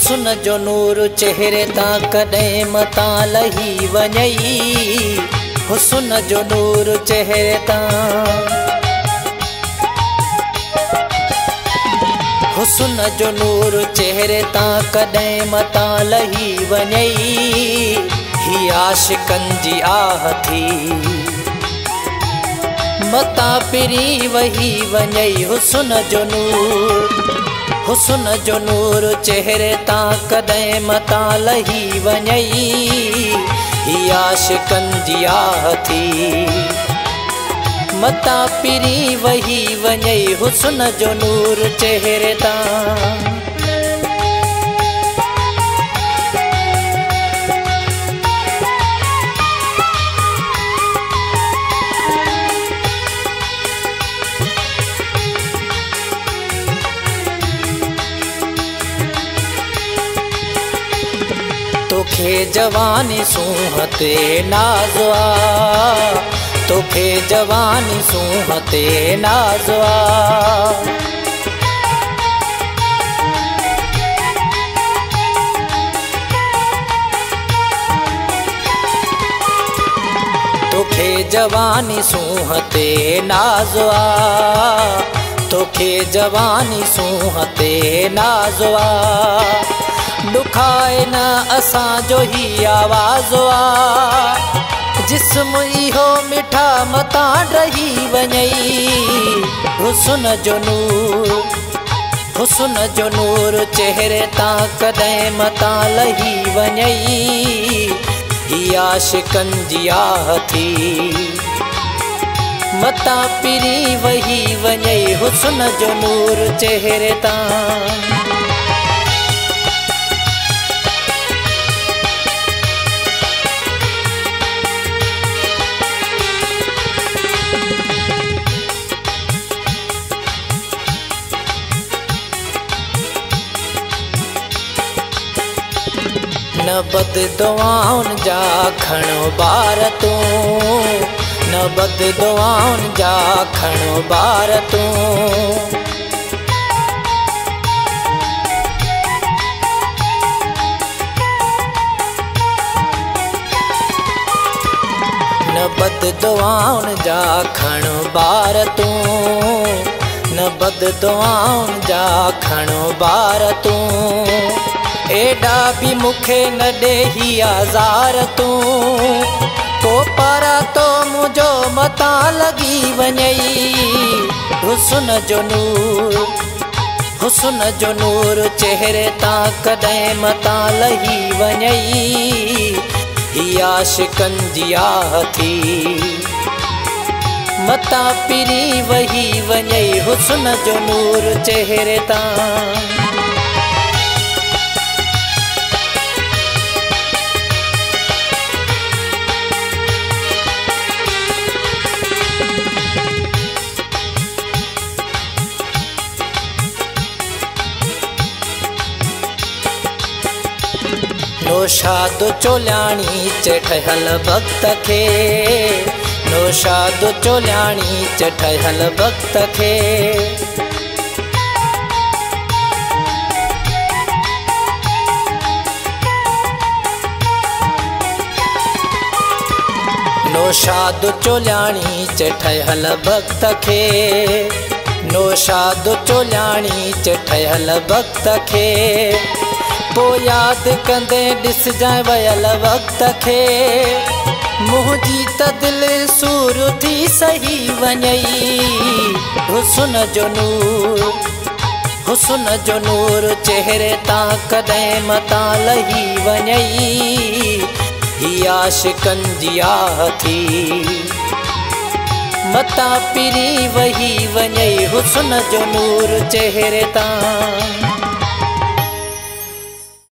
हुस्न जो नूर चेहरे तां कॾहिं मतां लही वञई। हुस्न जो नूर चेहरे तां, हुस्न जो नूर चेहरे तां कॾहिं मतां लही वञई। ही आशिकनि जी आह थी मतां पिरी वही वञई। हुस्न जो नूर, हुस्न जो नूर चेहरे तां कॾहिं मतां लही वञई। ही आशिकनि जी आह थी मतां पिरी वही वञई। हुस्न जो नूर चेहरे तां, तोखे जवानी सूंहते नाज़वा, तोखे जवानी सूंहते नाज़वा। तोखे जवानी सूंहते नाज़वा, तोखे जवानी सूंहते नाज़वा। दुखाए न असांजो ही आवाज़ो आ, जिस्म इहो मिठा मतां रही वञई। हुस्न जो नूर, हुस्न जो नूर चेहरे तां कॾहिं मतां लही वञई। ही आशिकनि जी आह थी मतां पिरी वही वञई। हुस्न जो नूर चेहरे तां, न बद दुआउनि जा खणो ॿार तूं, न बद दुआउनि जा खणो ॿार तूं। न बद दुआउनि जा खणो ॿार तूं, न बद दुआउनि जा खणो ॿार तूं। एॾा बि मूंखे न ॾे ही आज़ार तूं, को पारा तो मुंहिंजो मतां लॻी वञई। हुस्न जो नूर, हुस्न जो नूर चेहरे तां कॾहिं मतां लही वञई। ही आशिकनि जी आह थी मतां पिरी वही वञई। हुस्न जो नूर चेहरे तां, नौशाद चोल्याणी चठहल भक्त खे, नौशाद चोल्याणी चठहल भक्त खे। नौशाद चोल्याणी चठहल भक्त खे, नौशाद चोल्याणी चठहल भक्त खे। पो याद कंदे ॾिसजांइ वयल वक्त खे, मुंहिंजी त दिलि सूर थी सही वञई। हुस्न जो नूर, हुस्न जो नूर चेहरे तां कॾहिं मतां लही वञई। ही आशिकनि जी आह थी मतां पिरी वही वञई। हुस्न जो नूर चेहरे तां,